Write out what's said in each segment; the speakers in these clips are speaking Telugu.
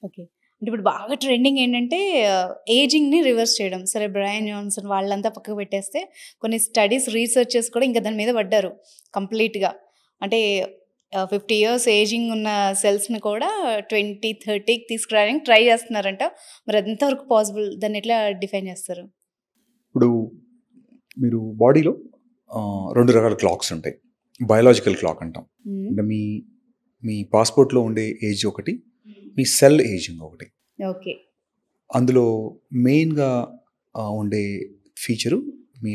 ఓకే. అంటే ఇప్పుడు బాగా ట్రెండింగ్ ఏంటంటే ఏజింగ్‌ని రివర్స్ చేయడం. సరే 'బ్రయాన్ జాన్సన్' వాళ్ళంతా పక్కకు పెట్టేస్తే కొన్ని స్టడీస్, రీసెర్చెస్ కూడా ఇంకా దాని మీద పడ్డారు కంప్లీట్‌గా. అంటే 50 ఇయర్స్ ఏజింగ్ ఉన్న సెల్స్‌ని కూడా 20, 30కి తీసుకురావడానికి ట్రై చేస్తున్నారంట. మరి అది ఎంతవరకు పాసిబుల్? దాన్ని ఎట్లా డిఫైన్ చేస్తారు? ఇప్పుడు మీరు బాడీలో 2 రకాల క్లాక్స్ ఉంటాయి. బయోలాజికల్ క్లాక్ అంటాం. హ్మ్. అంటే మీ పాస్‌పోర్ట్‌లో ఉండే ఏజ్ ఒకటి, మీ సెల్ ఏజింగ్ ఒకటి. ఓకే. అందులో మెయిన్‌గా ఉండే ఫీచరు మీ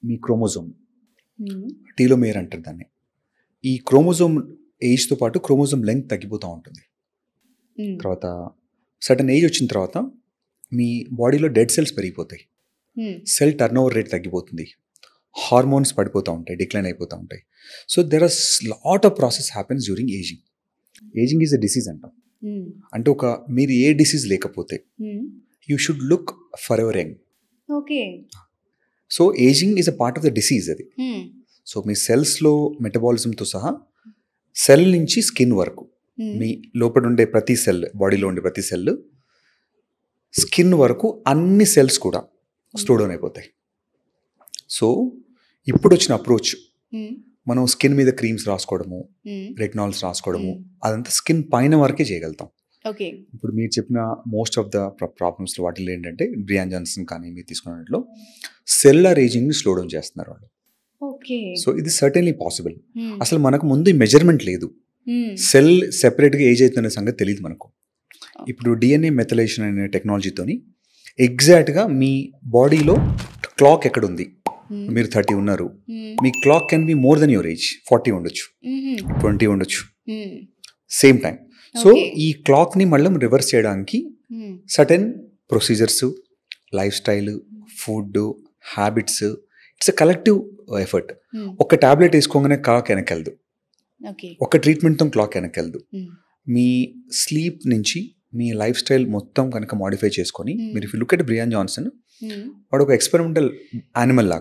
మీ క్రోమోజోమ్. హ్మ్. టీలోమేర్ అంటారు దాన్ని. ఈ క్రోమోజోమ్ ఏజ్‌తో పాటు క్రోమోజోమ్ లెంగ్త్ తగ్గిపోతా ఉంటుంది. హ్మ్. తర్వాత సర్టెన్ ఏజ్ వచ్చిన తర్వాత మీ బాడీలో డెడ్ సెల్స్ పెరిగిపోతాయి. హ్మ్. సెల్ టర్నోవర్ రేట్ తగ్గిపోతుంది. హార్మోన్స్ పడిపోతూ ఉంటాయి, డిక్లైన్ అయిపోతూ ఉంటాయి. So there are lot of process happens during ageing. Ageing is a disease అంటాం. హ్మ్. అంటే మీరు ఏ డిసీజ్ లేకపోతే hmm. You should look for ever young. Okay. So ageing is a part of the disease అది. హ్మ్. సో మీ సెల్స్లో మెటబాలిజంతో సహా సెల్ నుంచి స్కిన్ వరకు హ్మ్. మీ లోపల ఉండే ప్రతి సెల్, బాడీలో ఉండే ప్రతి సెల్, స్కిన్ వరకు అన్ని సెల్స్ కూడా స్లో డౌన్ అయిపోతాయి. సో ఇప్పుడు వచ్చిన అప్రోచ్ హ్మ్. మనం స్కిన్ మీద క్రీమ్స్ రాసుకోవడము, హ్మ్. రెటినాల్స్ రాసుకోవడము, హ్మ్. అదంతా స్కిన్ పైన వరకే చేయగలుగుతాం. ఓకే. ఇప్పుడు మీరు చెప్పిన మోస్ట్ ఆఫ్ ద ప్రాబ్లమ్స్లో వాటిల్లో ఏంటంటే బ్రియాన్ జాన్సన్ కానీ మీరు తీసుకున్నట్లో సెల్యులర్ ఏజింగ్ని స్లో డౌన్ చేస్తున్నారు వాళ్ళు. ఓకే. సో ఇది సర్టెన్లీ పాసిబుల్. హ్మ్. అసలు మనకు ముందు ఈ మెజర్మెంట్ లేదు. హ్మ్. సెల్ సెపరేట్గా ఏజ్ అవుతున్న సంగతి తెలియదు మనకు. ఇప్పుడు డిఎన్ఏ మెథలేషన్ అనే టెక్నాలజీతోని ఎగ్జాక్ట్గా మీ బాడీలో క్లాక్ ఎక్కడుంది, హ్మ్. మీరు 30 ఉన్నారు, హ్మ్. మీ clock can be more than your age. 40 ఉండొచ్చు, హుహు. 20 ఉండొచ్చు, హ్మ్. Same time. So okay. ఈ క్లాక్ని మళ్ళీ రివర్స్ చేయడానికి హ్మ్. Certain procedures, life style, food habits, it's a collective effort. హ్మ్. ఒక టాబ్లెట్ వేసుకోగానే క్లాక్ వెనకెళ్ళదు, ఓకే. ఒక ట్రీట్మెంట్తో క్లాక్ వెనకెళ్ళదు. హ్మ్. మీ స్లీప్ నుంచి మీ లైఫ్ స్టైల్ మొత్తం కనుక మాడిఫై చేసుకొని, మీరు if you look at Brian Johnson, హ్మ్. వాడు ఒక ఎక్స్పెరిమెంటల్ యానిమల్ లాగా.